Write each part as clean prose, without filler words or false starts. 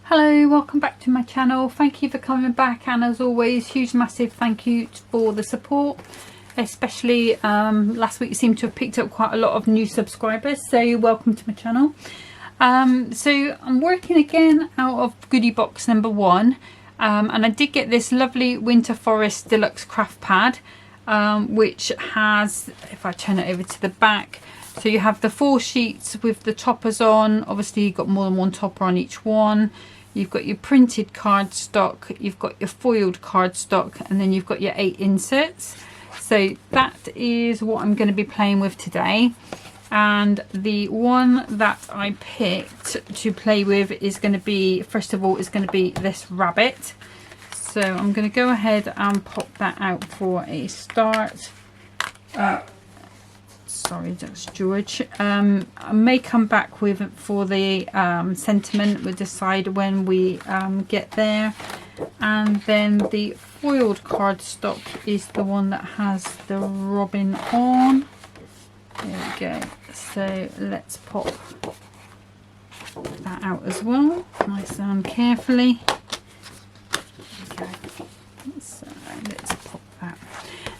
Hello, welcome back to my channel. Thank you for coming back, and as always, huge massive thank you for the support, especially last week. You seem to have picked up quite a lot of new subscribers, so welcome to my channel. So I'm working again out of goodie box number 1, and I did get this lovely Winter Forest Deluxe craft pad, which has, if I turn it over to the back, so you have the 4 sheets with the toppers on. Obviously you've got more than one topper on each one. You've got your printed cardstock, you've got your foiled cardstock, and then you've got your 8 inserts. So that is what I'm going to be playing with today. And the one that I picked to play with is going to be, first of all, is going to be this rabbit. So I'm going to go ahead and pop that out for a start. Sorry, that's George. I may come back with for the sentiment. We'll decide when we get there. And then the foiled cardstock is the one that has the robin on. There we go. So let's pop that out as well, nice and carefully. Okay. So let's pop that.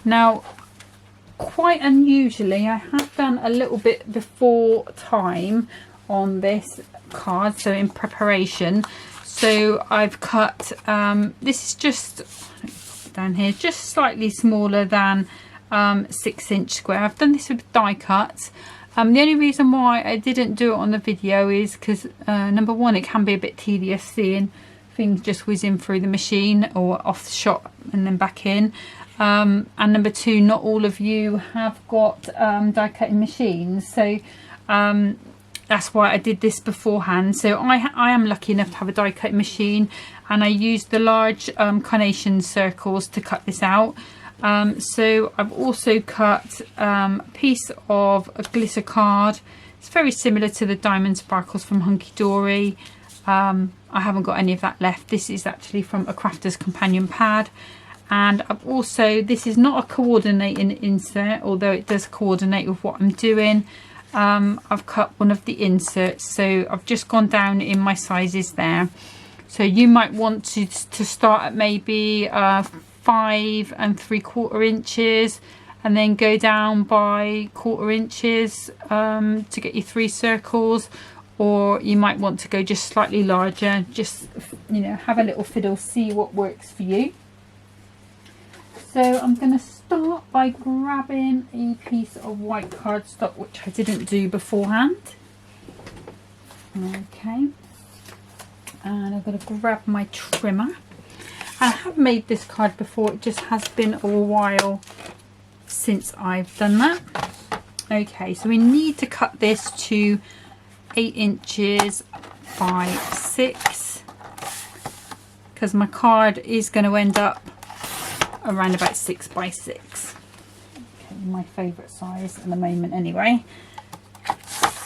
Now, quite unusually, I have done a little bit before time on this card, so in preparation. So I've cut, this is just down here, just slightly smaller than 6-inch square. I've done this with die cuts. The only reason why I didn't do it on the video is because number one, it can be a bit tedious seeing things just whizzing through the machine or off the shot and then back in. And number two, not all of you have got die cutting machines, so that's why I did this beforehand. So I am lucky enough to have a die cutting machine, and I used the large carnation circles to cut this out. So I've also cut a piece of a glitter card. It's very similar to the diamond sparkles from Hunkydory. I haven't got any of that left. This is actually from a crafter's companion pad. And I've also, this is not a coordinating insert, although it does coordinate with what I'm doing. I've cut one of the inserts, so I've just gone down in my sizes there. So you might want to start at maybe 5 3/4 inches, and then go down by 1/4 inches to get your 3 circles. Or you might want to go just slightly larger, just, you know, have a little fiddle, see what works for you. So I'm going to start by grabbing a piece of white cardstock, which I didn't do beforehand. Okay. And I'm going to grab my trimmer. I have made this card before, it just has been a while since I've done that. Okay, so we need to cut this to 8 inches by 6, because my card is going to end up around about 6 by 6. Okay, my favourite size at the moment anyway.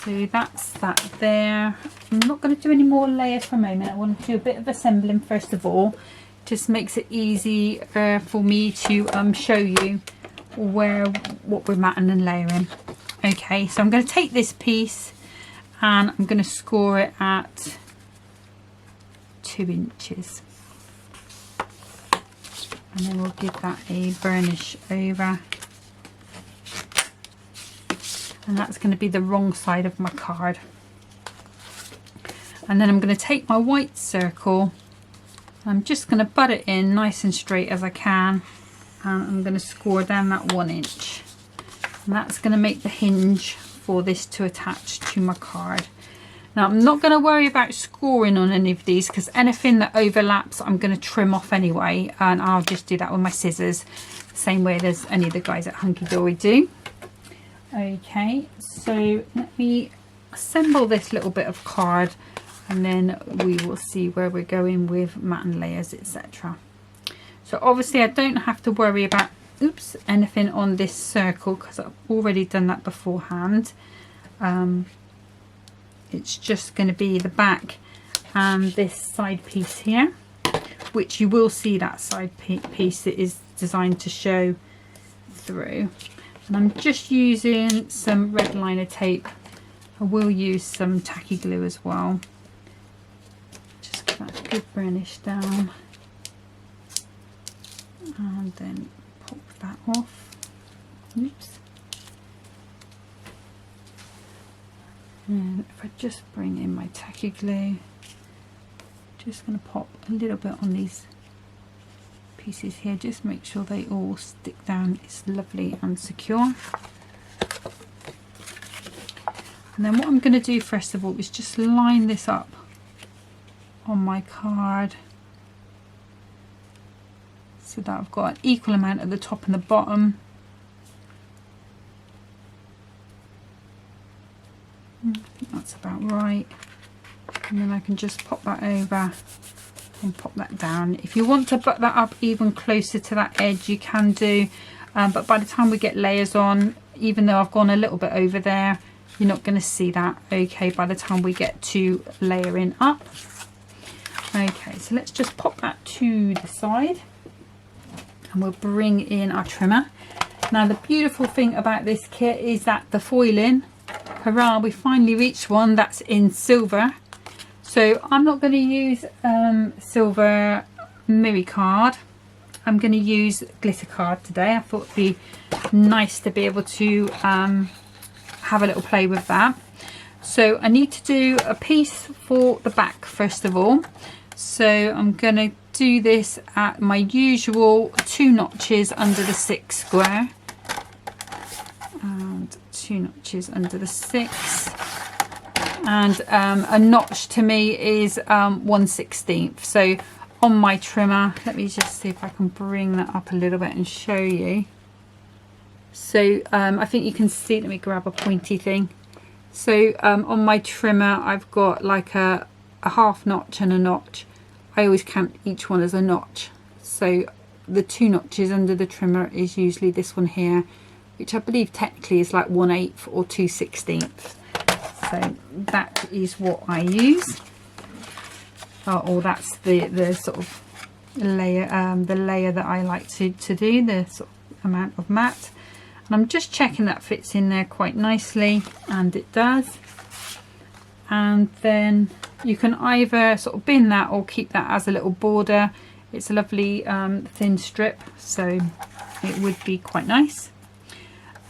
So that's that there. I'm not going to do any more layers for a moment. I want to do a bit of assembling first of all. Just makes it easy for me to show you what we're matting and layering. Okay, so I'm going to take this piece and I'm going to score it at 2 inches. And then we'll give that a burnish over. And that's going to be the wrong side of my card. And then I'm going to take my white circle. I'm just going to butt it in nice and straight as I can. And I'm going to score down that 1 inch. And that's going to make the hinge for this to attach to my card. Now I'm not going to worry about scoring on any of these, because anything that overlaps I'm going to trim off anyway, and I'll just do that with my scissors, the same way as any of the guys at Hunkydory do. Okay, so let me assemble this little bit of card, and then we will see where we're going with mat and layers, etc. So obviously I don't have to worry about anything on this circle, because I've already done that beforehand. It's just going to be the back and this side piece here, which you will see that side piece that is designed to show through. And I'm just using some red liner tape. I will use some tacky glue as well. Just get that good brownish down, and then pop that off. Oops. And if I just bring in my tacky glue, just going to pop a little bit on these pieces here, just make sure they all stick down. It's lovely and secure. And then what I'm going to do first of all is just line this up on my card so that I've got an equal amount at the top and the bottom. I think that's about right. And then I can just pop that over and pop that down. If you want to butt that up even closer to that edge, you can do, but by the time we get layers on, even though I've gone a little bit over there, you're not going to see that, okay, by the time we get to layering up. Okay, so let's just pop that to the side and we'll bring in our trimmer. Now the beautiful thing about this kit is that the foiling, hurrah, we finally reached one that's in silver. So I'm not going to use silver mirror card. I'm going to use glitter card today. I thought it'd be nice to be able to have a little play with that. So I need to do a piece for the back first of all. So I'm going to do this at my usual 2 notches under the 6 square. And 2 notches under the 6. And a notch to me is 1/16. So on my trimmer, let me just see if I can bring that up a little bit and show you. So I think you can see, let me grab a pointy thing. So on my trimmer I've got like a half notch and a notch. I always count each one as a notch. So the 2 notches under the trimmer is usually this one here, which I believe technically is like 1/8 or 2/16. So that is what I use. Or that's the sort of layer, the layer that I like to do, the sort of amount of matte. And I'm just checking that fits in there quite nicely, and it does. And then you can either sort of bin that or keep that as a little border. It's a lovely thin strip, so it would be quite nice.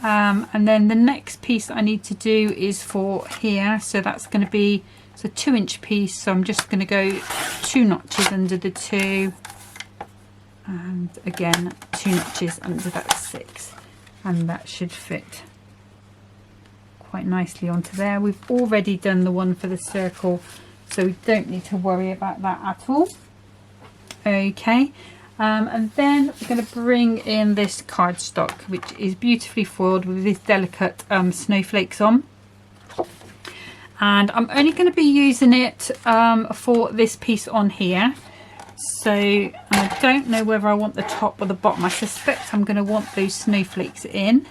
And then the next piece I need to do is for here, so that's going to be, it's a 2-inch piece, so I'm just going to go 2 notches under the 2, and again 2 notches under that 6, and that should fit quite nicely onto there. We've already done the one for the circle, so we don't need to worry about that at all. Okay. And then we're going to bring in this cardstock, which is beautifully foiled with these delicate snowflakes on. And I'm only going to be using it for this piece on here. So I don't know whether I want the top or the bottom. I suspect I'm going to want those snowflakes in.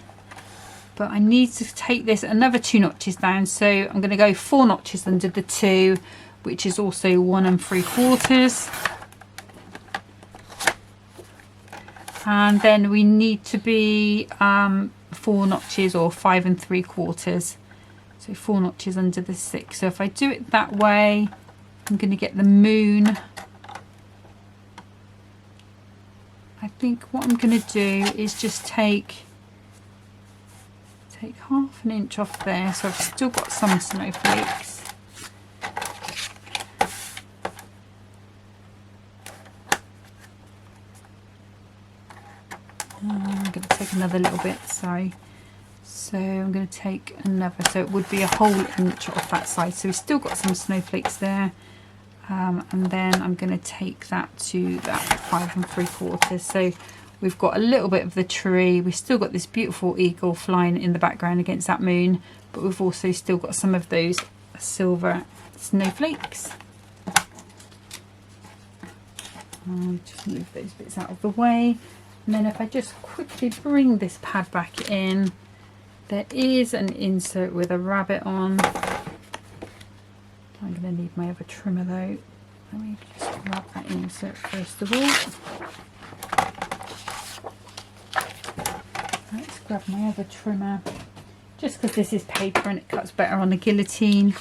But I need to take this another 2 notches down. So I'm going to go 4 notches under the 2, which is also 1 3/4. And then we need to be 4 notches or 5 3/4. So 4 notches under the 6. So if I do it that way, I'm going to get the moon. I think what I'm going to do is just take half an inch off there, so I've still got some snowflakes. I'm going to take another little bit, sorry. So I'm going to take another, so it would be a whole inch off that side. So we've still got some snowflakes there. And then I'm going to take that to that 5 3/4. So we've got a little bit of the tree. We've still got this beautiful eagle flying in the background against that moon. But we've also still got some of those silver snowflakes. I'll just move those bits out of the way. And then if I just quickly bring this pad back in, there is an insert with a rabbit on. I'm going to need my other trimmer though. Let me just grab that insert first of all. Let's grab my other trimmer, just because this is paper and it cuts better on the guillotine.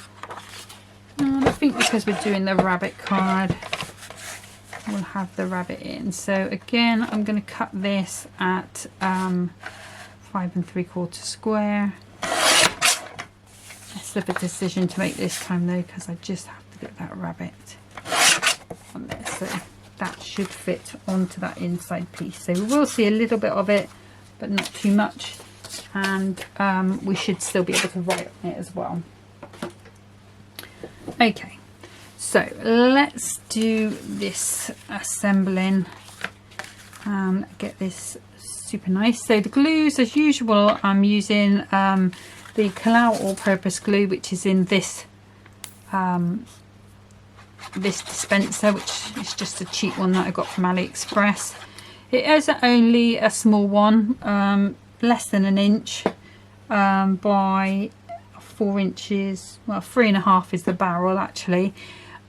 And I think because we're doing the rabbit card, will have the rabbit in. So again, I'm going to cut this at 5 3/4 square. Less of a decision to make this time though, because I just have to get that rabbit on there. So that should fit onto that inside piece. So we will see a little bit of it, but not too much. And we should still be able to write on it as well. Okay, so let's do this assembling and get this super nice. So the glues, as usual, I'm using the Deluxe all-purpose glue, which is in this this dispenser, which is just a cheap one that I got from AliExpress. It is only a small one, less than an inch by 4 inches. Well, 3.5 is the barrel actually,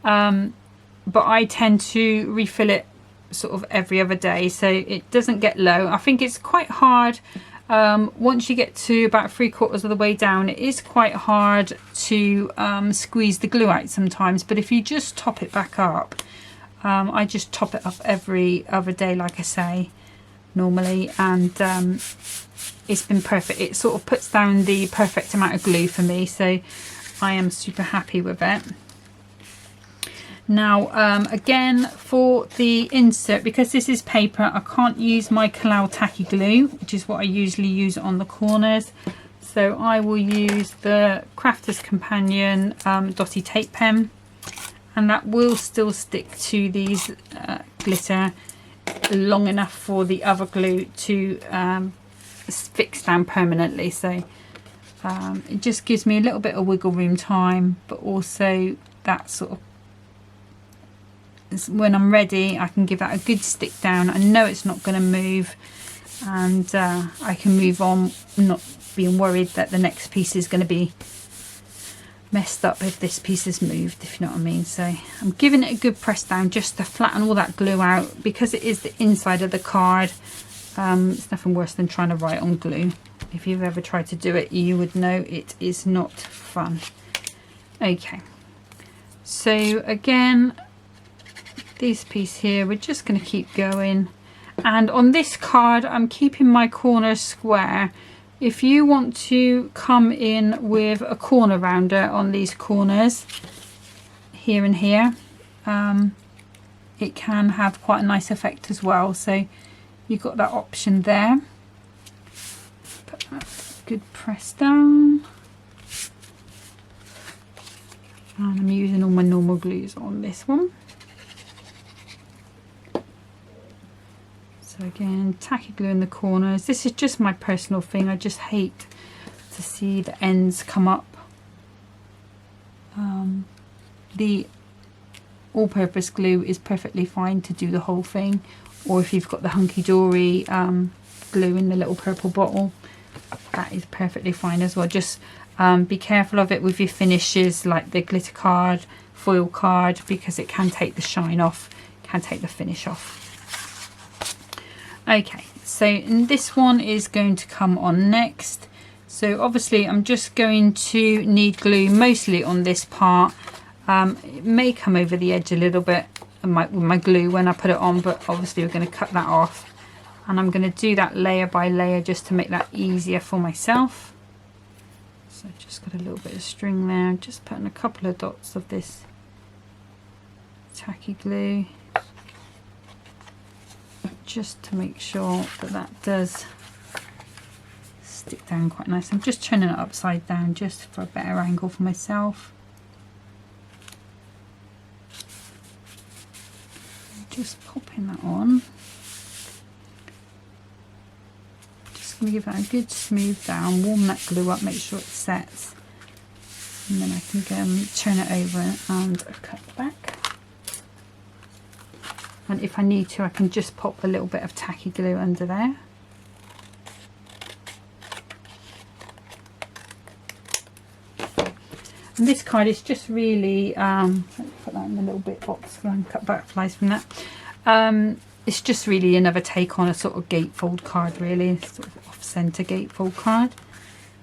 but I tend to refill it sort of every other day, so it doesn't get low. I think it's quite hard once you get to about 3/4 of the way down. It is quite hard to squeeze the glue out sometimes, but if you just top it back up, I just top it up every other day like I say normally, and it's been perfect. It sort of puts down the perfect amount of glue for me, so I am super happy with it. Now again, for the insert, because this is paper, I can't use my Deluxe tacky glue, which is what I usually use on the corners, so I will use the Crafter's Companion dotty tape pen, and that will still stick to these glitter long enough for the other glue to fix down permanently. So it just gives me a little bit of wiggle room time, but also that sort of, when I'm ready, I can give that a good stick down. I know it's not going to move, and I can move on, not being worried that the next piece is going to be messed up if this piece is moved, if you know what I mean. So I'm giving it a good press down just to flatten all that glue out, because it is the inside of the card. It's nothing worse than trying to write on glue. If you've ever tried to do it, you would know it is not fun. Okay, so again, this piece here, we're just going to keep going, and on this card I'm keeping my corners square. If you want to come in with a corner rounder on these corners here and here, it can have quite a nice effect as well, so you've got that option there. Put that good press down, and I'm using all my normal glues on this one. So again, tacky glue in the corners. This is just my personal thing. I just hate to see the ends come up. The all-purpose glue is perfectly fine to do the whole thing, or if you've got the Hunkydory glue in the little purple bottle, that is perfectly fine as well. Just be careful of it with your finishes, like the glitter card, foil card, because it can take the shine off, can take the finish off. Okay, so this one is going to come on next. So obviously I'm just going to need glue mostly on this part. It may come over the edge a little bit with my glue when I put it on, but obviously we're going to cut that off, and I'm going to do that layer by layer just to make that easier for myself. So I've just got a little bit of string there, just putting a couple of dots of this tacky glue, just to make sure that that does stick down quite nice. I'm just turning it upside down just for a better angle for myself. Just popping that on. Just going to give that a good smooth down, warm that glue up, make sure it sets, and then I can turn it over and cut back. And if I need to, I can just pop a little bit of tacky glue under there. And this card is just really, let me put that in the little bit box and cut butterflies from that. It's just really another take on a sort of gatefold card, really, sort of off-centre gatefold card.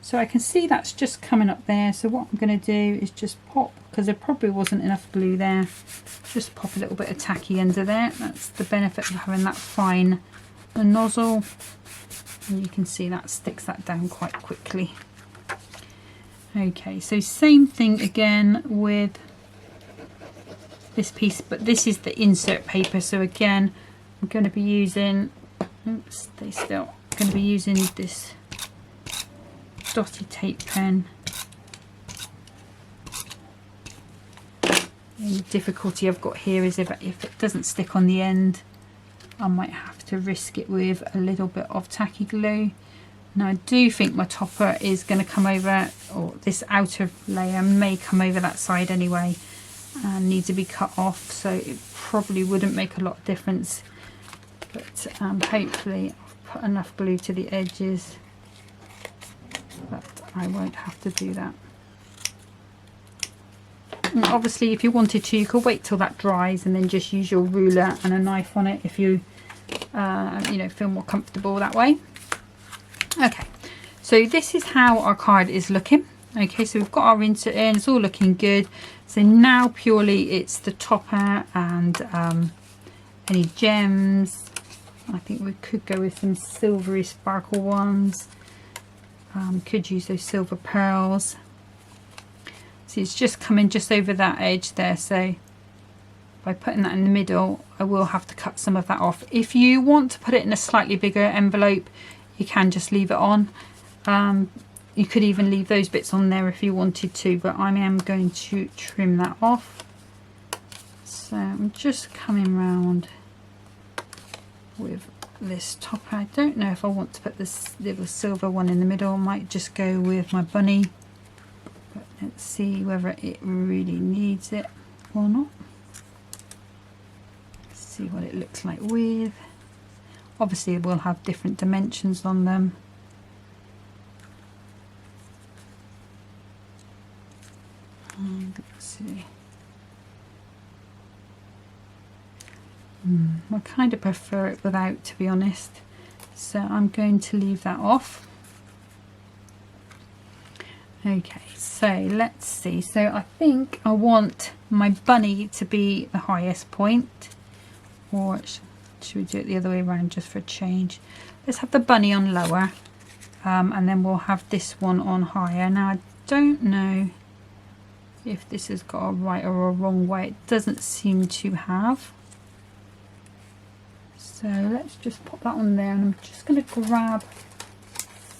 So I can see that's just coming up there. So what I'm going to do is just pop, because there probably wasn't enough glue there, just pop a little bit of tacky under there. That's the benefit of having that fine nozzle, and you can see that sticks that down quite quickly. Okay, so same thing again with this piece, but this is the insert paper. So again, I'm going to be using, oops, stay still, I'm going to be using this dotty tape pen. And the difficulty I've got here is if it doesn't stick on the end, I might have to risk it with a little bit of tacky glue. Now I do think my topper is going to come over, or this outer layer may come over that side anyway and need to be cut off, so it probably wouldn't make a lot of difference, but hopefully I've put enough glue to the edges that I won't have to do that. And obviously if you wanted to, you could wait till that dries and then just use your ruler and a knife on it if you you know, feel more comfortable that way. Okay, so this is how our card is looking. Okay, so we've got our insert in, it's all looking good. So now purely it's the topper and any gems. I think we could go with some silvery sparkle ones. Could use those silver pearls. See, it's just coming just over that edge there, so by putting that in the middle I will have to cut some of that off. If you want to put it in a slightly bigger envelope, you can just leave it on. You could even leave those bits on there if you wanted to, but I am going to trim that off. So I'm just coming round with this topper. I don't know if I want to put this little silver one in the middle. I might just go with my bunny, but let's see whether it really needs it or not. Let's see what it looks like with. Obviously it will have different dimensions on them. Let's see. I kind of prefer it without, to be honest, so I'm going to leave that off. Okay, so let's see. So I think I want my bunny to be the highest point, or should we do it the other way around just for a change? Let's have the bunny on lower, and then we'll have this one on higher. Now I don't know if this has got a right or a wrong way. It doesn't seem to have. So let's just pop that on there, and I'm just going to grab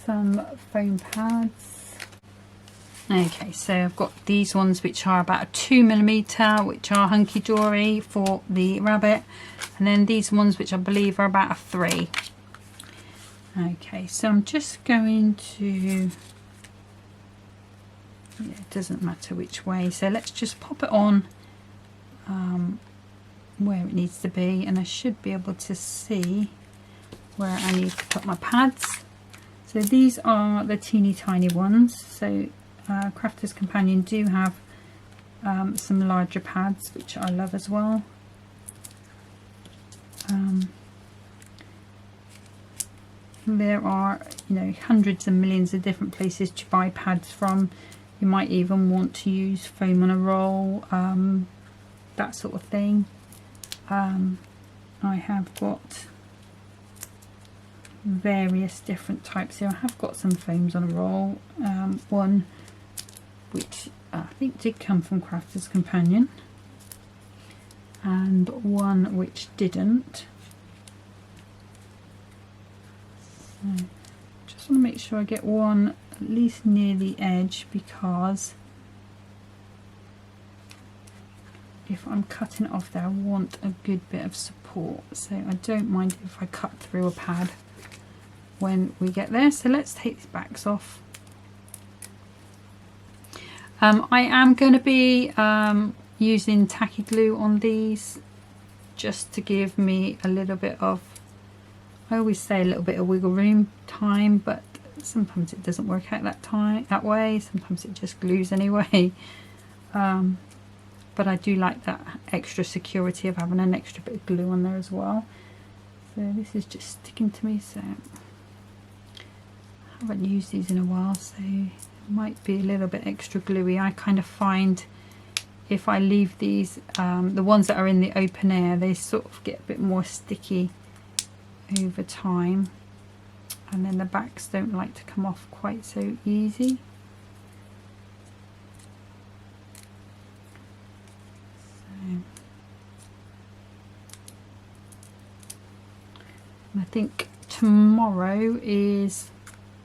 some foam pads. Okay, so I've got these ones which are about a 2mm, which are Hunkydory for the rabbit, and then these ones which I believe are about a 3. Okay, so I'm just going to, it doesn't matter which way, so let's just pop it on where it needs to be, and I should be able to see where I need to put my pads. So these are the teeny tiny ones. So Crafter's Companion do have some larger pads, which I love as well. There are, you know, hundreds and millions of different places to buy pads from. You might even want to use foam on a roll, that sort of thing. I have got various different types here. I have got some foams on a roll, one which I think did come from Crafter's Companion, and one which didn't. So just want to make sure I get one at least near the edge, because if I'm cutting it off there, I want a good bit of support, so I don't mind if I cut through a pad when we get there. So let's take these backs off. I am going to be using tacky glue on these, just to give me a little bit of, I always say a little bit of wiggle room time, but sometimes it doesn't work out that way. Sometimes it just glues anyway. But I do like that extra security of having an extra bit of glue on there as well. So this is just sticking to me, so I haven't used these in a while, so it might be a little bit extra gluey. I kind of find if I leave these, the ones that are in the open air, they sort of get a bit more sticky over time, and then the backs don't like to come off quite so easy. I think tomorrow is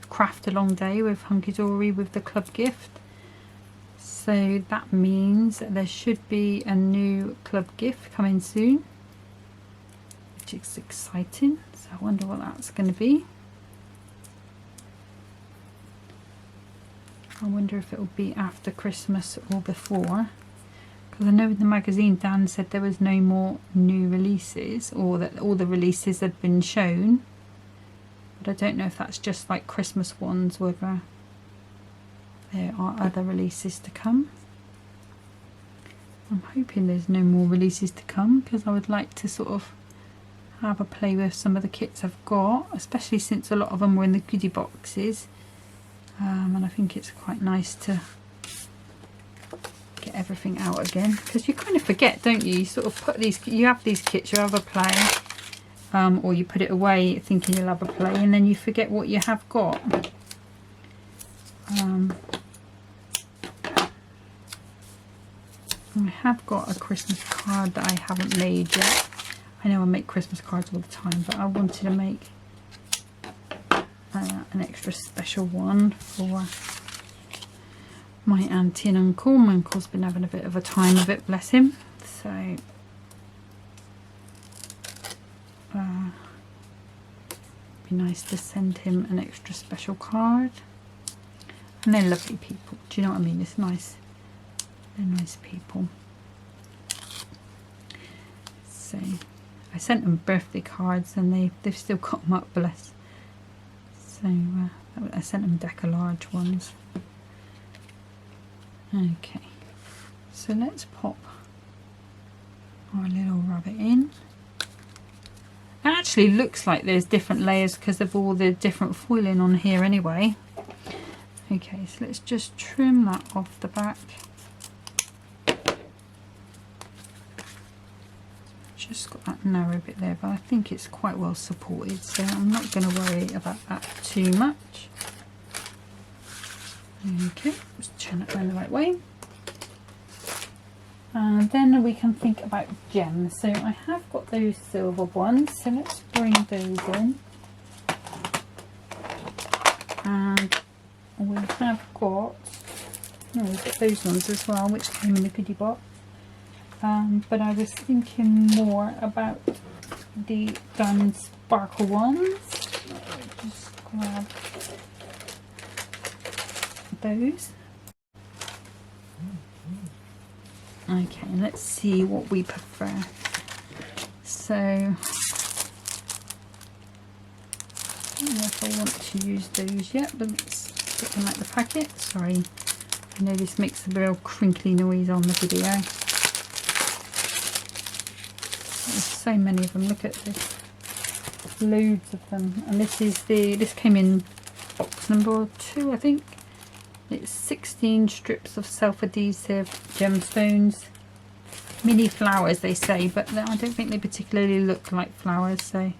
craft along day with Hunkydory with the club gift, so that means that there should be a new club gift coming soon, which is exciting. So I wonder what that's going to be. I wonder if it will be after Christmas or before, because I know in the magazine Dan said there was no more new releases, or that all the releases had been shown, but I don't know if that's just like Christmas ones, whether there are other releases to come. I'm hoping there's no more releases to come, because I would like to sort of have a play with some of the kits I've got, especially since a lot of them were in the goodie boxes, and I think it's quite nice to get everything out again, because you kind of forget, don't you? You sort of put these, you have these kits, you have a play, or you put it away thinking you'll have a play, and then you forget what you have got. I have got a Christmas card that I haven't made yet. I know I make Christmas cards all the time, but I wanted to make an extra special one for my auntie and uncle. My uncle's been having a bit of a time of it, bless him. So be nice to send him an extra special card. And they're lovely people, do you know what I mean? It's nice, they're nice people. So I sent them birthday cards, and they've still got them up, bless. So I sent them decollage ones. Okay, so let's pop our little rabbit in. It actually looks like there's different layers because of all the different foiling on here anyway. Okay, so let's just trim that off the back. Just got that narrow bit there, but I think it's quite well supported, so I'm not going to worry about that too much. Okay, just turn it around the right way. And then we can think about gems. So I have got those silver ones, so let's bring those in. And we have got, we've got those ones as well, which came in the goodie box. But I was thinking more about the Gun Sparkle ones. Just grab those. Okay, let's see what we prefer. So I don't know if I want to use those yet, but let's get them out the packet. Sorry, I know this makes a real crinkly noise on the video. There's so many of them. Look at this, loads of them. And this came in box number 2, I think. It's 16 strips of self-adhesive gemstones, mini flowers they say, but I don't think they particularly look like flowers. So,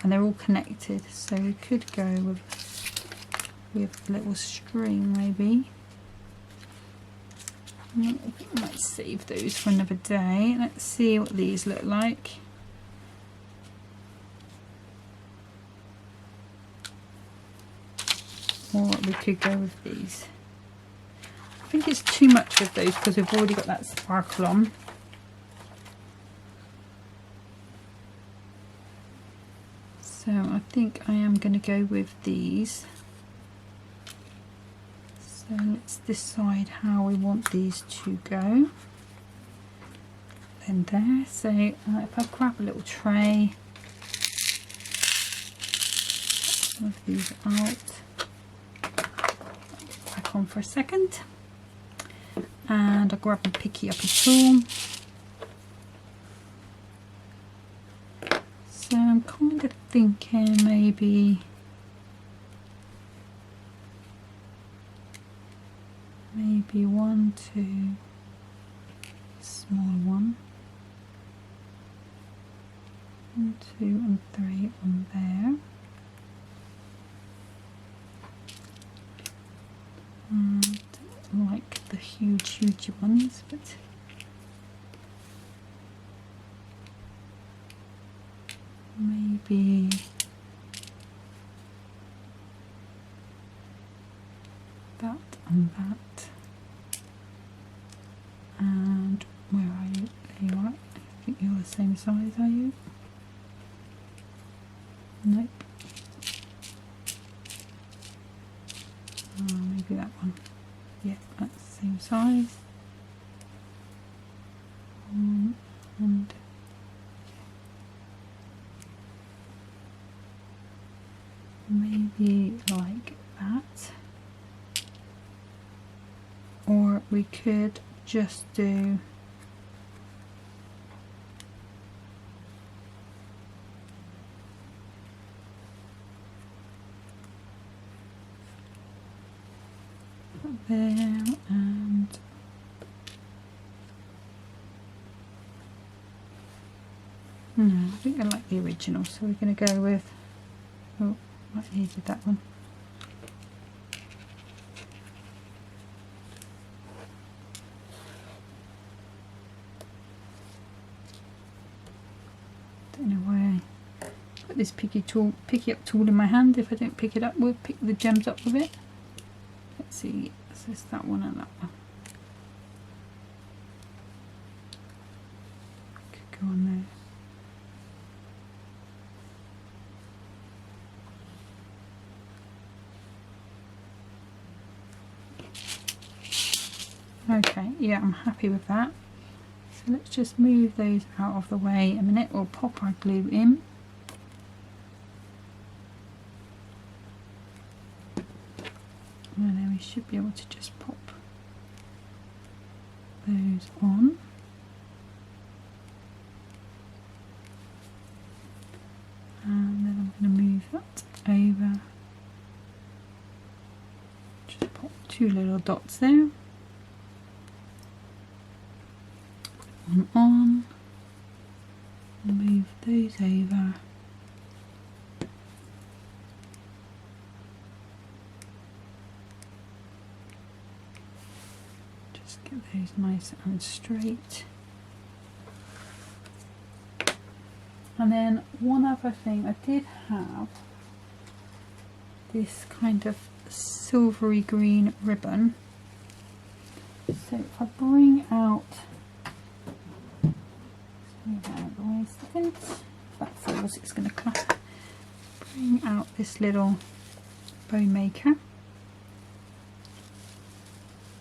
and they're all connected, so we could go with a little string maybe. I think I might save those for another day. Let's see what these look like. Or we could go with these. I think it's too much of those because we've already got that sparkle on. So I think I am going to go with these. So let's decide how we want these to go. Then there. So if I grab a little tray, move these out, back on for a second, and I'll grab my picky up as well. So I'm kind of thinking maybe maybe 1, 2, small one. 1, 2 and 3 on there. And I like the huge ones, but maybe that and that. And where are you? There you are. I think you're the same size, are you? Nope. Maybe that one. Yeah, that's the same size. And maybe like that. Or we could just do there, and no, I think I like the original, so we're going to go with, oh, I needed that one. Don't know why I put this picky up tool in my hand. If I don't pick it up, we'll pick the gems up with it. Let's see, so it's that one and that one. Could go on there. Okay, yeah, I'm happy with that. So let's just move those out of the way a minute. We'll pop our glue in. And then we should be able to just pop those on. And then I'm going to move that over. Just pop 2 little dots there. One on. Move those over. Get those nice and straight. And then one other thing, I did have this kind of silvery green ribbon. So if I bring out, move that out of the way a second. If that falls, it's going to clap. Bring out this little bow maker.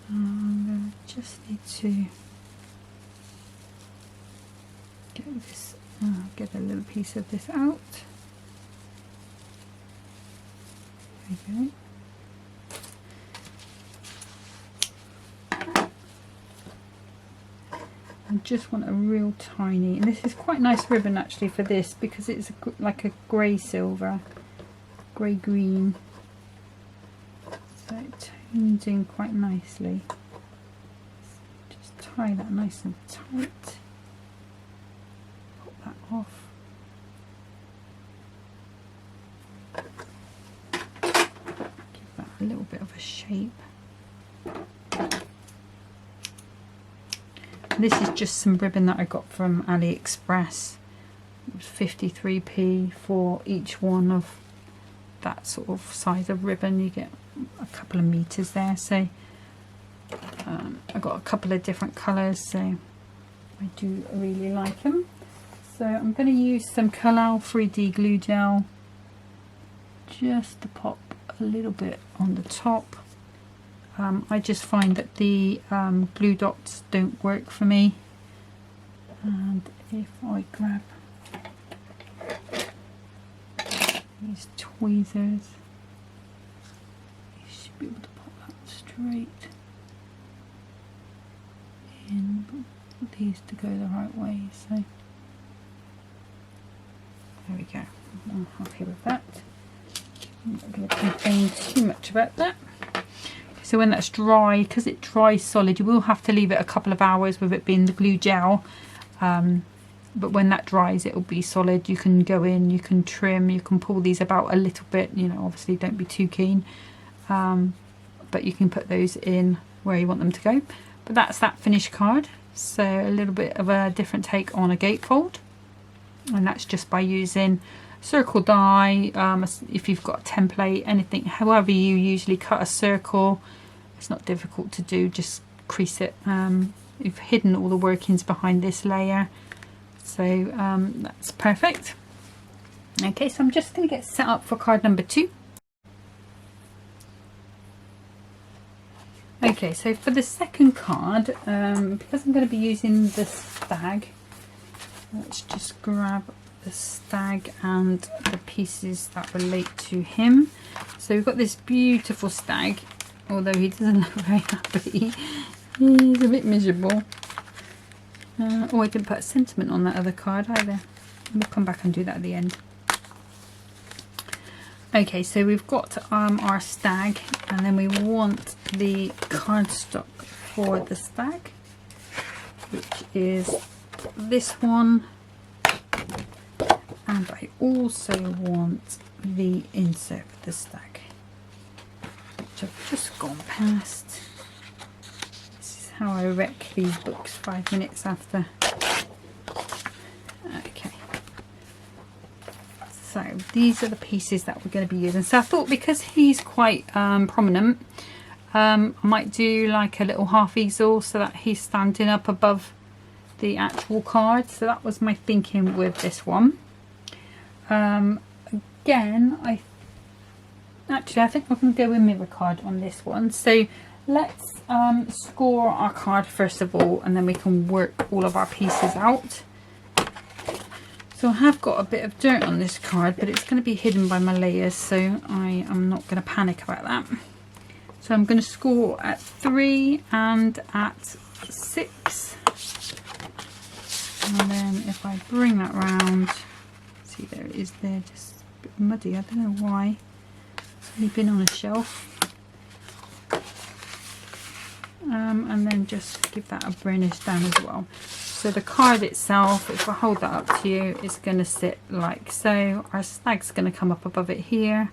I just need to get a little piece of this out. There we go. I just want a real tiny, and this is quite nice ribbon actually for this because it's like a grey silver, grey green, so it tones in quite nicely. Just tie that nice and tight. Pop that off. Give that a little bit of a shape. This is just some ribbon that I got from AliExpress. It was 53p for each one of that sort of size of ribbon. You get a couple of meters there, so I got a couple of different colours, so I do really like them. So I'm going to use some Collal 3D glue gel just to pop a little bit on the top. I just find that the glue dots don't work for me, and if I grab these tweezers, you should be able to pop that straight in, but these to go the right way, so there we go. I'm happy with that. I'm not going to complain too much about that. So when that's dry, because it dries solid, you will have to leave it a couple of hours with it being the glue gel. But when that dries, it will be solid. You can go in, you can trim, you can pull these about a little bit. You know, obviously don't be too keen. But you can put those in where you want them to go. But that's that finished card. So a little bit of a different take on a gatefold. And that's just by using circle die, if you've got a template, anything, however you usually cut a circle. It's not difficult to do, just crease it. You've hidden all the workings behind this layer, so that's perfect. Okay, so I'm just going to get set up for card number 2. Okay, so for the second card, because I'm going to be using the stag, let's just grab the stag and the pieces that relate to him. So we've got this beautiful stag, although he doesn't look very happy. He's a bit miserable. Oh, I didn't put a sentiment on that other card either. We'll come back and do that at the end. Okay, so we've got our stag, and then we want the cardstock for the stag, which is this one. And I also want the insert for the stag, which I've just gone past. This is how I wreck these books 5 minutes after. Okay. So these are the pieces that we're going to be using. So I thought because he's quite prominent, I might do like a little half easel so that he's standing up above the actual card. So that was my thinking with this one. Again, I think we're going to go with mirror card on this one. So let's score our card first of all, and then we can work all of our pieces out. So I have got a bit of dirt on this card, but it's going to be hidden by my layers, so I am not going to panic about that. So I'm going to score at 3 and at 6. And then if I bring that round, see, there it is there, just a bit muddy, I don't know why. It's only been on a shelf. And then just give that a burnish down as well. So the card itself, if I hold that up to you, it's going to sit like so. Our stag's going to come up above it here,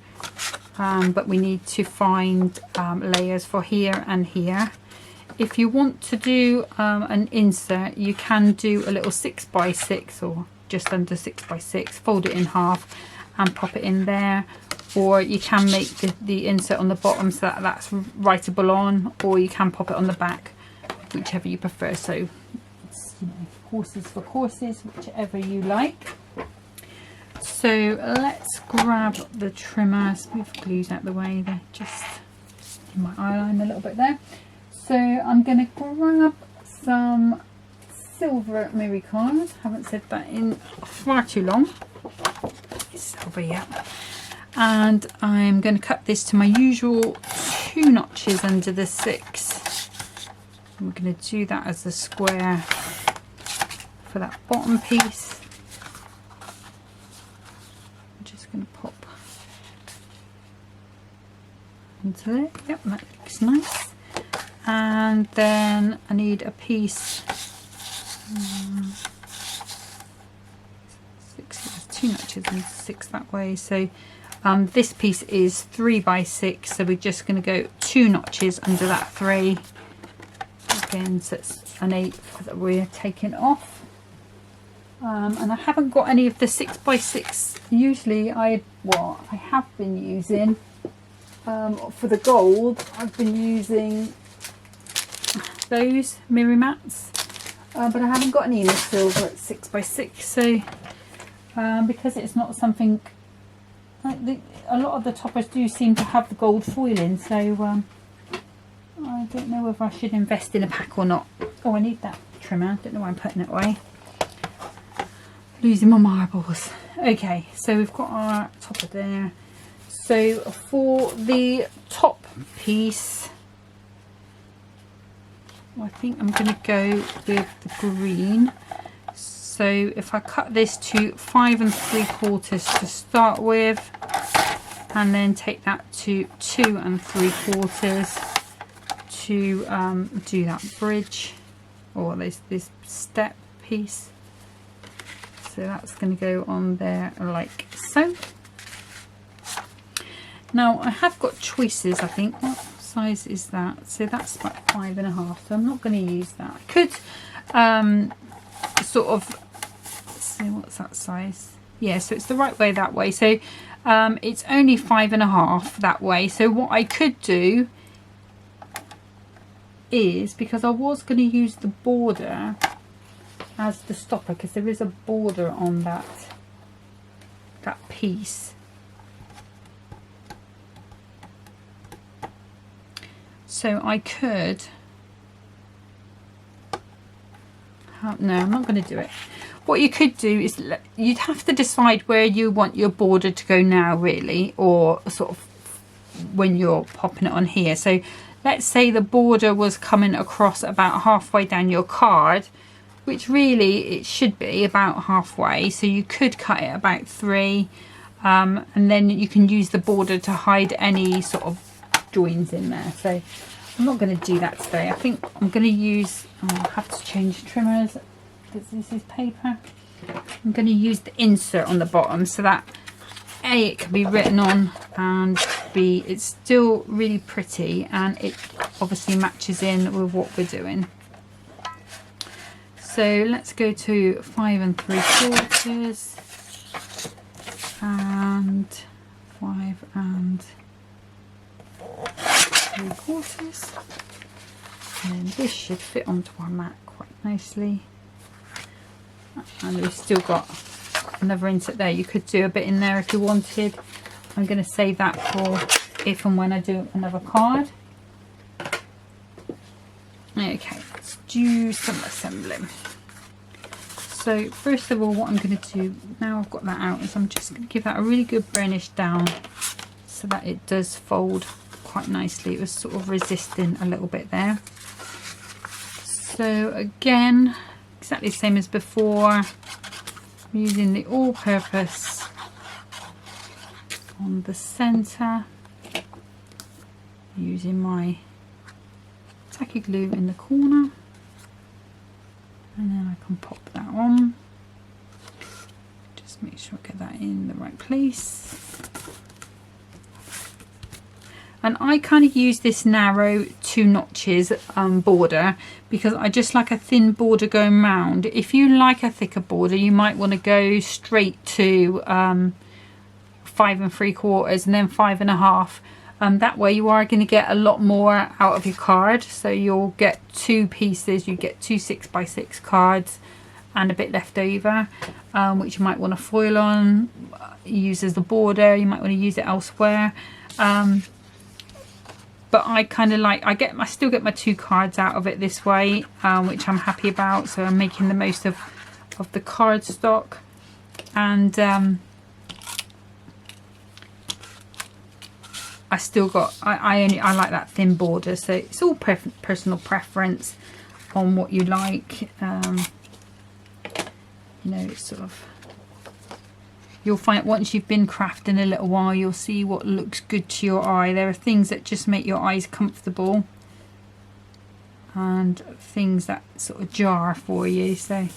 but we need to find layers for here and here. If you want to do an insert, you can do a little 6x6 or just under 6x6, fold it in half and pop it in there, or you can make the insert on the bottom so that that's writable on, or you can pop it on the back, whichever you prefer. So it's, you know, horses for courses, whichever you like. So let's grab the trimmers. Move the glues out the way, they're just in my eyeline a little bit there. So I'm going to grab some silver mirror cards. Haven't said that in far too long. It's silver, yeah. And I'm going to cut this to my usual 2 notches under the 6. I'm going to do that as a square for that bottom piece. I'm just going to pop into there. Yep, that looks nice. And then I need a piece. 6, 2 notches and 6 that way. So this piece is 3x6, so we're just going to go 2 notches under that 3. Again, so it's an 1/8 that we're taking off. And I haven't got any of the 6x6. Usually I have been using for the gold, I've been using those mirror mats, but I haven't got any in the silver at 6x6. So because it's not something like a lot of the toppers do seem to have the gold foiling, so I don't know if I should invest in a pack or not. Oh, I need that trimmer, don't know why I'm putting it away. Losing my marbles. Okay, so we've got our topper there. So for the top piece, I think I'm going to go with the green. So if I cut this to 5 3/4 to start with, and then take that to 2 3/4, to do that bridge, or this step piece. So that's going to go on there like so. Now I have got choices, I think. What size is that? So that's like 5.5, so I'm not going to use that. I could sort of, see what's that size. Yeah, so it's the right way that way. So it's only 5.5 that way. So what I could do is, because I was going to use the border as the stopper, because there is a border on that piece. So I could, no, I'm not going to do it. What you could do is, you'd have to decide where you want your border to go now, really, or sort of when you're popping it on here. So let's say the border was coming across about halfway down your card, which really it should be about halfway. So you could cut it about 3, and then you can use the border to hide any sort of joins in there. So I'm not going to do that today. I think I'm going to use, I'll have to change trimmers because this is paper. I'm going to use the insert on the bottom so that A, it can be written on, and B, it's still really pretty, and it obviously matches in with what we're doing. So let's go to 5 3/4 and 5 3/4, and then this should fit onto our mat quite nicely. And we've still got another insert there. You could do a bit in there if you wanted. I'm going to save that for if and when I do another card. Okay, let's do some assembling. So first of all, what I'm going to do now I've got that out is I'm just going to give that a really good burnish down so that it does fold quite nicely. It was sort of resisting a little bit there. So again, exactly the same as before. I'm using the all-purpose on the centre, using my tacky glue in the corner, and then I can pop that on. Just make sure I get that in the right place. And I kind of use this narrow 2 notches border because I just like a thin border going round. If you like a thicker border, you might want to go straight to 5 3/4 and then 5.5. That way you are going to get a lot more out of your card. So you'll get 2 pieces, you get 2 6x6 cards and a bit left over, which you might want to foil on, use as the border. You might want to use it elsewhere. But I kind of like, I still get my 2 cards out of it this way, which I'm happy about. So I'm making the most of the card stock, and I still got, I like that thin border. So it's all personal preference on what you like. You know, it's sort of, you'll find once you've been crafting a little while, you'll see what looks good to your eye. There are things that just make your eyes comfortable and things that sort of jar for you. So,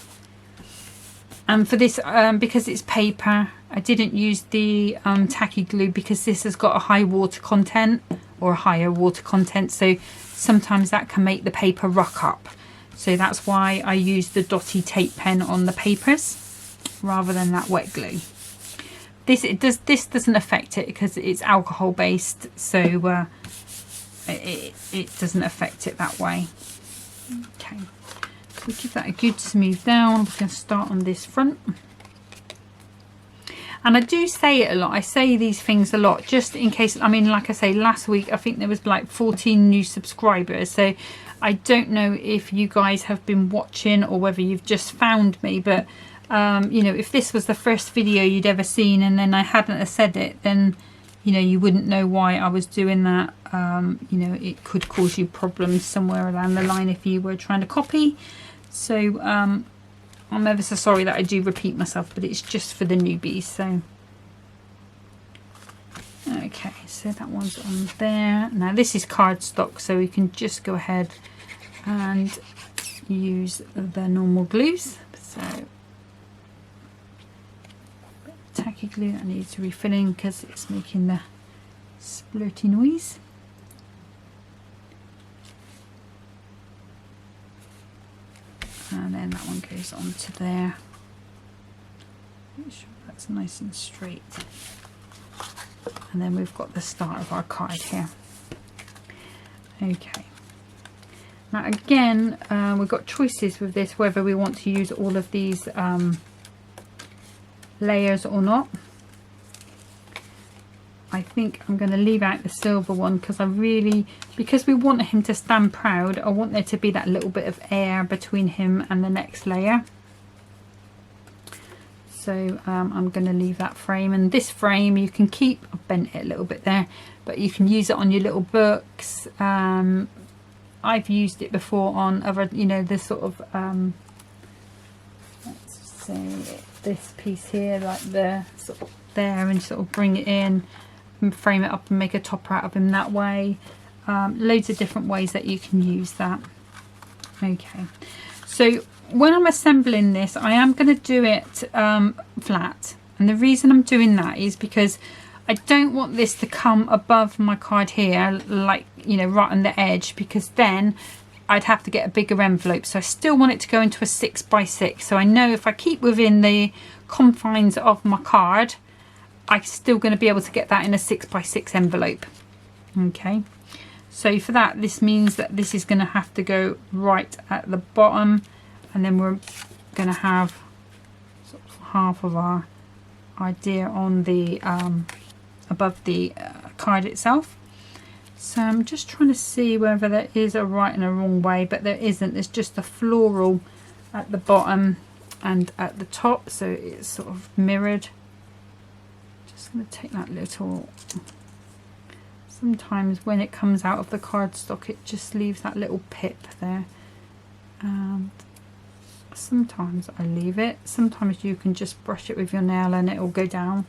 and for this, because it's paper, I didn't use the tacky glue because this has got a high water content or a higher water content. So sometimes that can make the paper rock up. So that's why I use the dotty tape pen on the papers rather than that wet glue. This doesn't affect it because it's alcohol based, so it doesn't affect it that way. Okay, so we give that a good smooth down. We're going to start on this front. And I do say it a lot. I say these things a lot just in case. I mean, like I say, last week I think there was like 14 new subscribers. So I don't know if you guys have been watching or whether you've just found me, but you know, if this was the first video you'd ever seen and then I hadn't have said it, then you know, you wouldn't know why I was doing that. You know, it could cause you problems somewhere along the line if you were trying to copy. So I'm ever so sorry that I do repeat myself, but it's just for the newbies. So okay, so that one's on there. Now this is cardstock, so we can just go ahead and use the normal glues. So tacky glue that needs refilling because it's making the splurty noise. And then that one goes onto there. Make sure that's nice and straight. And then we've got the start of our card here. Okay. Now again, we've got choices with this, whether we want to use all of these layers or not. I think I'm going to leave out the silver one because because we want him to stand proud, I want there to be that little bit of air between him and the next layer. So I'm going to leave that frame, and this frame you can keep. I've bent it a little bit there, but you can use it on your little books. I've used it before on other, you know, this sort of let's say this piece here, like the sort of there, and sort of bring it in and frame it up and make a topper out of him that way. Loads of different ways that you can use that. Okay, so when I'm assembling this, I am going to do it flat, and the reason I'm doing that is because I don't want this to come above my card here, like, you know, right on the edge, because then I'd have to get a bigger envelope. So I still want it to go into a 6x6, so I know if I keep within the confines of my card, I'm still going to be able to get that in a 6x6 envelope. Okay, so for that, this means that this is going to have to go right at the bottom, and then we're going to have sort of half of our idea on the above the card itself. So I'm just trying to see whether there is a right and a wrong way, but there isn't. There's just a floral at the bottom and at the top, so it's sort of mirrored. Just going to take that little, sometimes when it comes out of the cardstock it just leaves that little pip there, and sometimes I leave it. Sometimes you can just brush it with your nail and it will go down,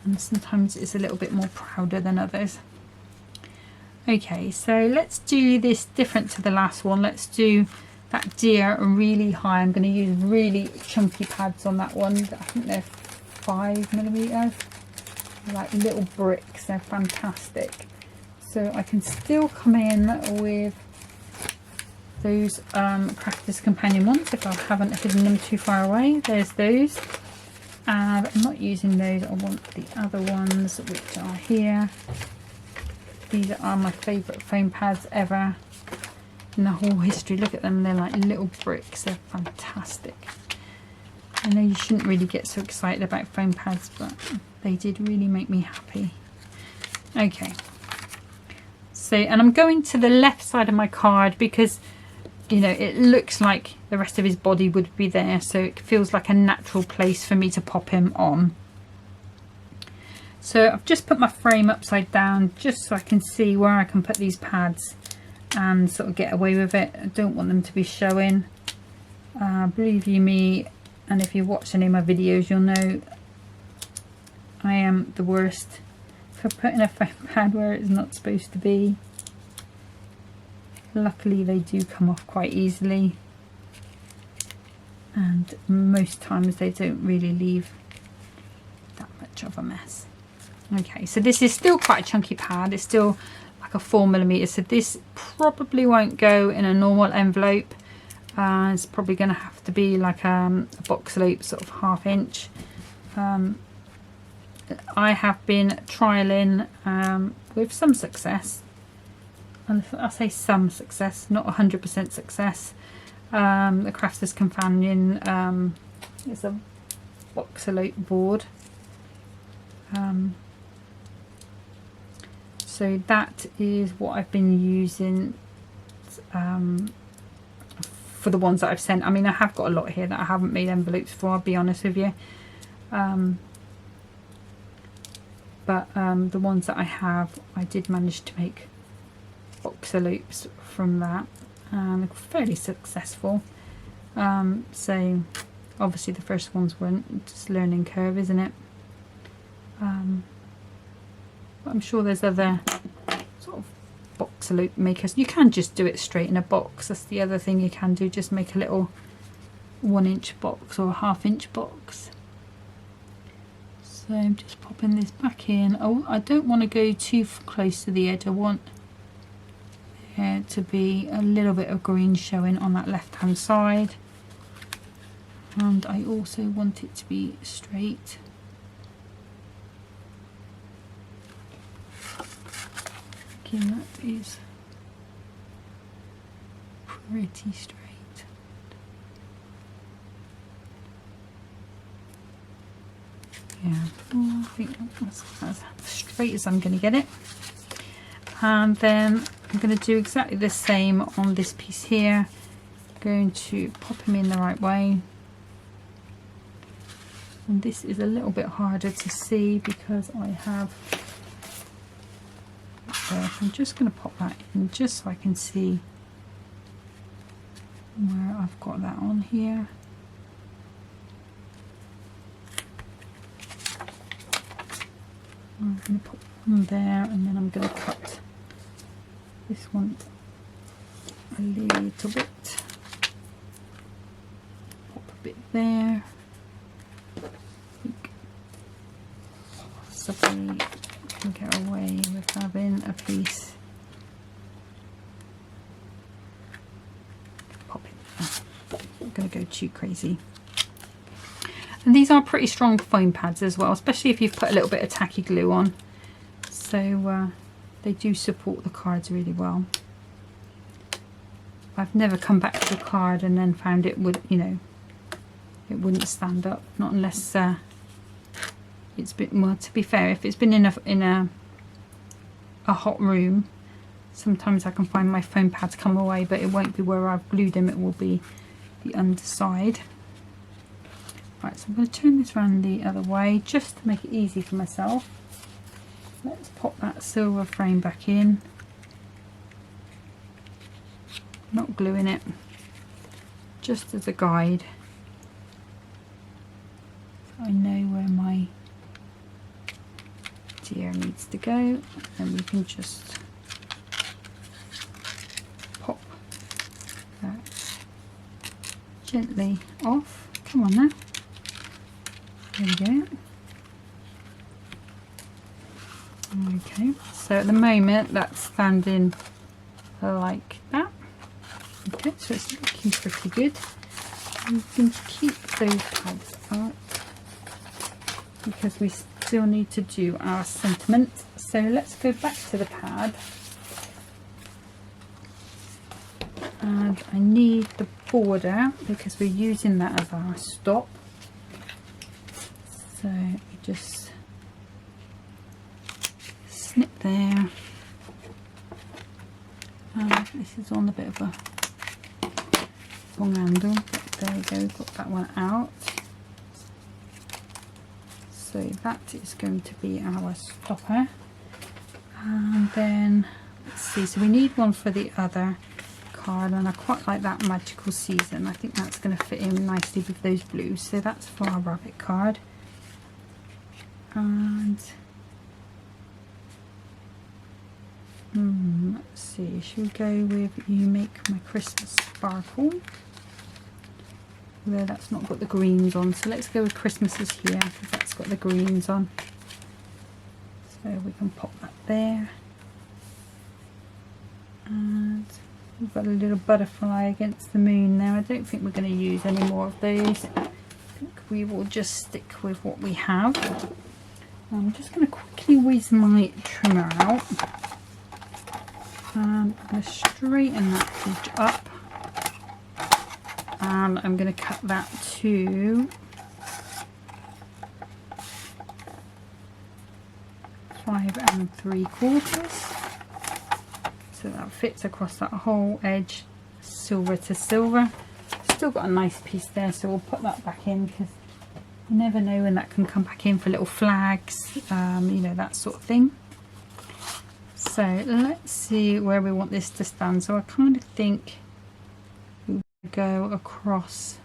and sometimes it's a little bit more prouder than others. Okay, so let's do this different to the last one. Let's do that deer really high. I'm going to use really chunky pads on that one. I think they're 5mm. They're like little bricks. They're fantastic. So I can still come in with those Crafter's Companion ones if I haven't hidden them too far away. There's those. And I'm not using those. I want the other ones, which are here. These are my favourite foam pads ever in the whole history. Look at them, they're like little bricks. They're fantastic. I know you shouldn't really get so excited about foam pads, but they did really make me happy. Okay, so, and I'm going to the left side of my card because, you know, it looks like the rest of his body would be there, so it feels like a natural place for me to pop him on. So I've just put my frame upside down just so I can see where I can put these pads and sort of get away with it. I don't want them to be showing. Believe you me, and if you watch any of my videos, you'll know I am the worst for putting a foam pad where it's not supposed to be. Luckily they do come off quite easily, and most times they don't really leave that much of a mess. Okay, so this is still quite a chunky pad. It's still like a 4mm, so this probably won't go in a normal envelope. It's probably going to have to be like a box loop, sort of 1/2 inch. I have been trialing with some success, and I say some success, not 100% success. The Crafter's Companion is a box loop board. So that is what I've been using for the ones that I've sent. I mean, I have got a lot here that I haven't made envelopes for, I'll be honest with you. But the ones that I have, I did manage to make boxer loops from that, and they're fairly successful. So obviously the first ones weren't, just learning curve, isn't it? but I'm sure there's other sort of box loop makers. You can just do it straight in a box. That's the other thing you can do, just make a little 1-inch box or a 1/2-inch box. So I'm just popping this back in. Oh, I don't want to go too close to the edge. I want there to be a little bit of green showing on that left hand side, and I also want it to be straight. Again, that is pretty straight. Yeah, I think that's as straight as I'm going to get it. And then I'm going to do exactly the same on this piece here. I'm going to pop him in the right way. And this is a little bit harder to see because I have, I'm just going to pop that in just so I can see where I've got that on here. I'm going to put one there, and then I'm going to cut this one a little bit. Pop a bit there. Possibly can get away with having a piece. Pop it there. I'm going to go too crazy. And these are pretty strong foam pads as well, especially if you've put a little bit of tacky glue on. So they do support the cards really well. I've never come back to the card and then found it would, you know, it wouldn't stand up. Not unless it's been, well, to be fair, if it's been in a hot room, sometimes I can find my foam pads come away, but it won't be where I've glued them. It will be the underside. Right, so I'm going to turn this around the other way just to make it easy for myself. Let's pop that silver frame back in. Not gluing it, just as a guide. So I know where my deer needs to go, and we can just pop that gently off. Come on now. There we go. Okay, so at the moment that's standing like that. Okay, so it's looking pretty good. We can keep those pads out because we still need to do our sentiment. So let's go back to the pad, and I need the border because we're using that as our stop. So you just snip there, and this is on a bit of a long handle, but there we go, got that one out. So that is going to be our stopper, and then let's see, so we need one for the other card, and I quite like that Magical Season. I think that's going to fit in nicely with those blues, so that's for our rabbit card. And let's see, should we go with You Make My Christmas Sparkle? Although that's not got the greens on, so let's go with Christmas is Here because that's got the greens on. So we can pop that there. And we've got a little butterfly against the moon there. I don't think we're going to use any more of those. I think we will just stick with what we have. I'm just going to quickly whiz my trimmer out, and I'm going to straighten that edge up, and I'm going to cut that to 5 3/4, so that fits across that whole edge, silver to silver. Still got a nice piece there, so we'll put that back in because you never know when that can come back in for little flags, you know, that sort of thing. So let's see where we want this to stand. So I kind of think we will go across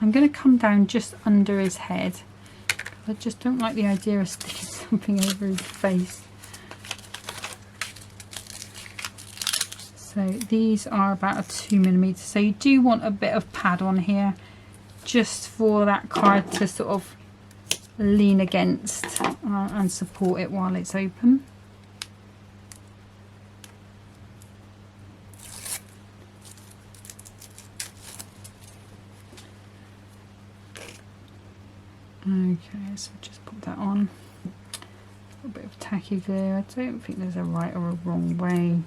I'm going to come down just under his head. I just don't like the idea of sticking something over his face. So these are about a 2mm. So you do want a bit of pad on here just for that card to sort of lean against and support it while it's open. Okay, so just put that on. A bit of tacky glue. I don't think there's a right or a wrong way.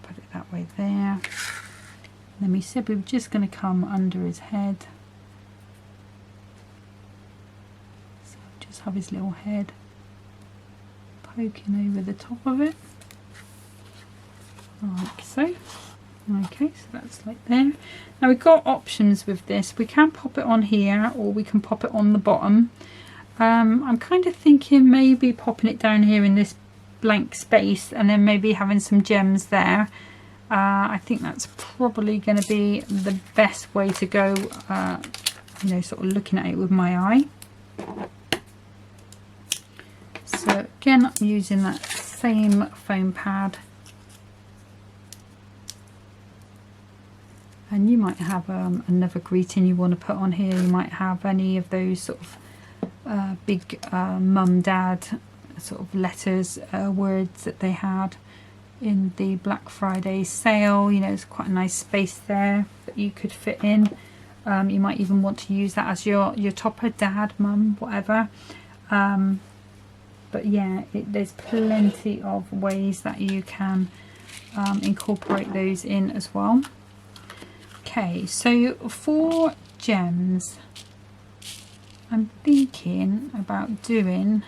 Put it that way there. And then we said we were just going to come under his head. So just have his little head poking over the top of it. Like so. Okay, so that's like there. Now we've got options with this. We can pop it on here or we can pop it on the bottom. I'm kind of thinking maybe popping it down here in this blank space and then maybe having some gems there. I think that's probably going to be the best way to go, you know, sort of looking at it with my eye. So again, I'm using that same foam pad. And you might have another greeting you want to put on here. You might have any of those sort of big mum dad sort of letters, words that they had in the Black Friday sale. You know, there's quite a nice space there that you could fit in. You might even want to use that as your topper, dad, mum, whatever. But yeah, there's plenty of ways that you can incorporate those in as well. Okay, so for gems, I'm thinking about doing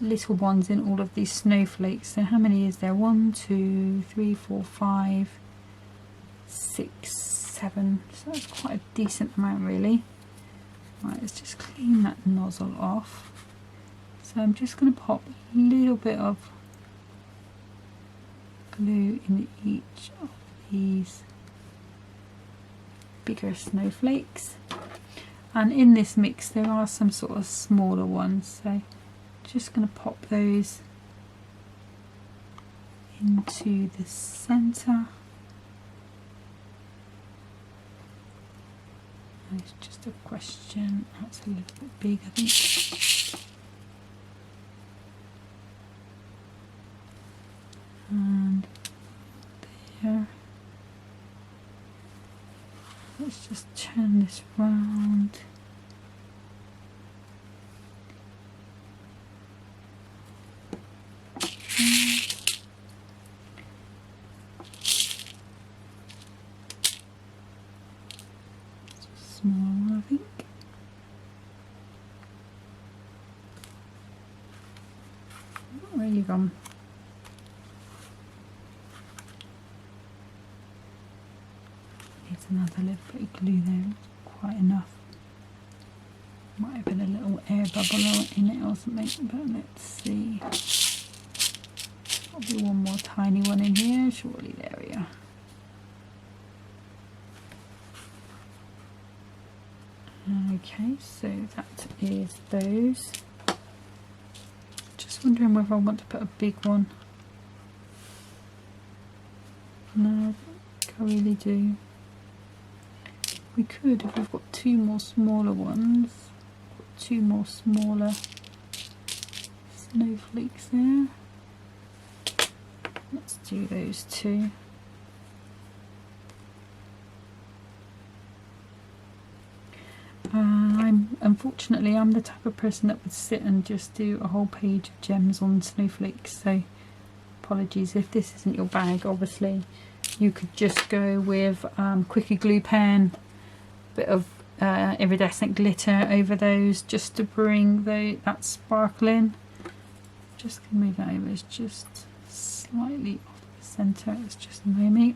little ones in all of these snowflakes. So how many is there? 1, 2, 3, 4, 5, 6, 7. So that's quite a decent amount really. Right, let's just clean that nozzle off. So I'm just going to pop a little bit of glue in each of these bigger snowflakes, and in this mix there are some sort of smaller ones, so just going to pop those into the center. It's just a question, that's a little bit big I think. And there. Let's just turn this round. Small one, I think. Where are you gone? Another little bit of glue there, quite enough. Might have been a little air bubble in it or something, but let's see. I'll do one more tiny one in here, surely. There we are. Okay, so that is those. Just wondering whether I want to put a big one. No, I think I really do. We could, if we've got two more smaller ones, two more smaller snowflakes there. Let's do those two. Unfortunately, I'm the type of person that would sit and just do a whole page of gems on snowflakes, so apologies if this isn't your bag. Obviously, you could just go with Quickie glue pen, bit of iridescent glitter over those just to bring that sparkle in. Just gonna move that over, it's just slightly off the centre, it's just a moment.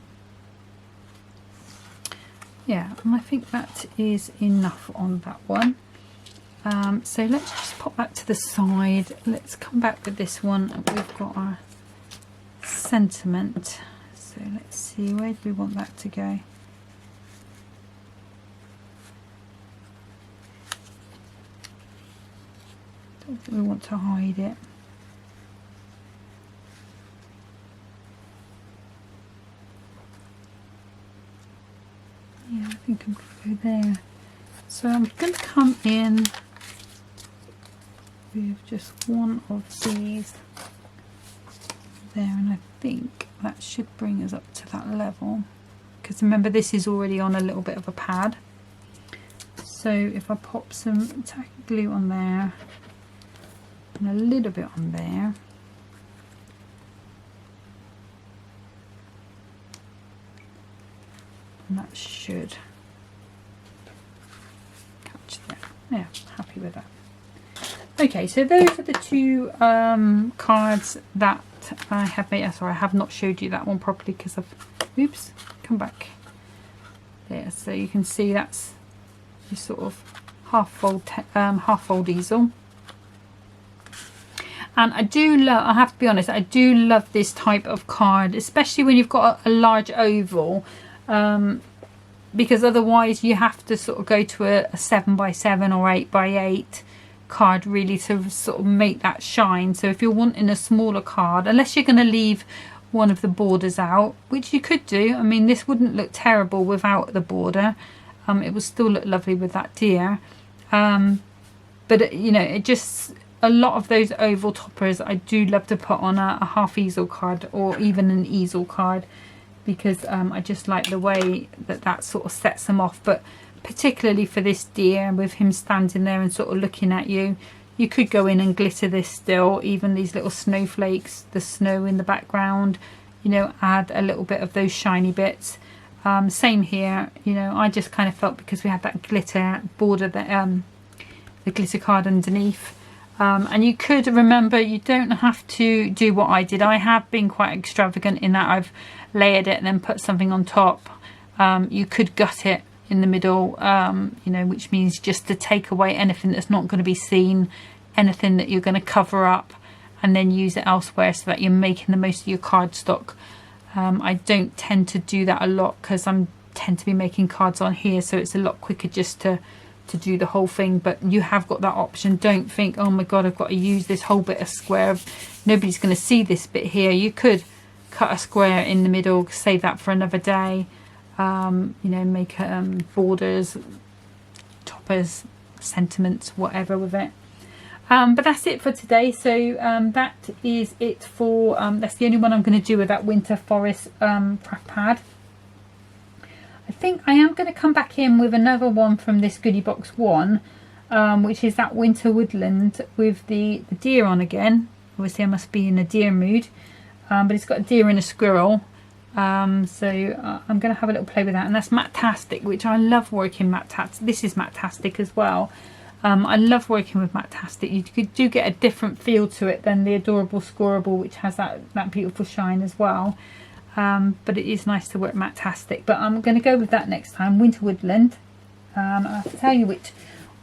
Yeah, and I think that is enough on that one. So let's just pop that to the side. Let's come back with this one. We've got our sentiment. So let's see, where do we want that to go? that we want to hide it. Yeah, I think I'm going to go there. So I'm going to come in with just one of these there, and I think that should bring us up to that level, because remember this is already on a little bit of a pad. So if I pop some tacky glue on there and a little bit on there, and that should catch that. Yeah, happy with that. Okay, so those are the two cards that I have made. Sorry, I have not showed you that one properly because I've, oops, come back there. So you can see that's your sort of half fold easel. And I do love, I have to be honest, I do love this type of card, especially when you've got a large oval, because otherwise you have to sort of go to a 7x7 or 8x8 card really to sort of make that shine. So if you're wanting a smaller card, unless you're going to leave one of the borders out, which you could do, I mean this wouldn't look terrible without the border, it would still look lovely with that deer, but you know, it just, a lot of those oval toppers I do love to put on a half easel card or even an easel card, because I just like the way that that sort of sets them off. But particularly for this deer, with him standing there and sort of looking at you, you could go in and glitter this still, even these little snowflakes, the snow in the background, you know, add a little bit of those shiny bits. Same here, you know, I just kind of felt because we had that glitter border, that the glitter card underneath, and you could, remember, you don't have to do what I did. I have been quite extravagant in that I've layered it and then put something on top. You could gut it in the middle, you know, which means just to take away anything that's not going to be seen, anything that you're going to cover up, and then use it elsewhere so that you're making the most of your cardstock. I don't tend to do that a lot because I tend to be making cards on here, so it's a lot quicker just to do the whole thing. But you have got that option. Don't think, oh my god, I've got to use this whole bit of square, nobody's going to see this bit here. You could cut a square in the middle, save that for another day. You know, make borders, toppers, sentiments, whatever with it. But that's it for today. So that is it for, that's the only one I'm going to do with that winter forest craft pad. I think I am going to come back in with another one from this goodie box one, which is that winter woodland with the deer on again. Obviously I must be in a deer mood, but it's got a deer and a squirrel. So I'm going to have a little play with that, and that's Matte-tastic, which I love working Matte-tastic. This is Matte-tastic as well. I love working with Matte-tastic. You do get a different feel to it than the Adorable Scorable, which has that beautiful shine as well. But it is nice to work Matte-tastic. But I'm going to go with that next time, Winter Woodland. I'll have to tell you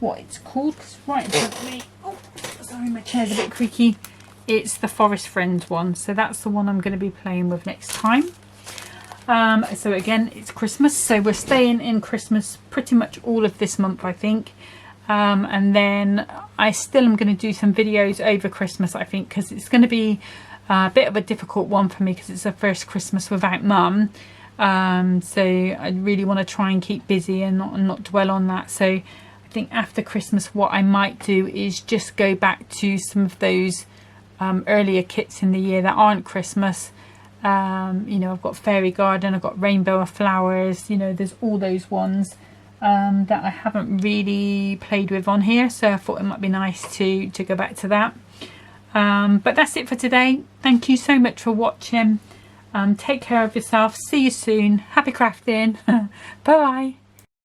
what it's called, because it's right in front of me. Oh, sorry, my chair's a bit creaky. It's the Forest Friends one, so that's the one I'm going to be playing with next time. So again, it's Christmas, so we're staying in Christmas pretty much all of this month, I think. And then I still am going to do some videos over Christmas, I think, because it's going to be a bit of a difficult one for me because it's the first Christmas without Mum. So I really want to try and keep busy and not dwell on that. So I think after Christmas what I might do is just go back to some of those earlier kits in the year that aren't Christmas. You know, I've got Fairy Garden, I've got Rainbow of Flowers, you know, there's all those ones that I haven't really played with on here, so I thought it might be nice to go back to that. But that's it for today. Thank you so much for watching. Take care of yourself. See you soon. Happy crafting. Bye.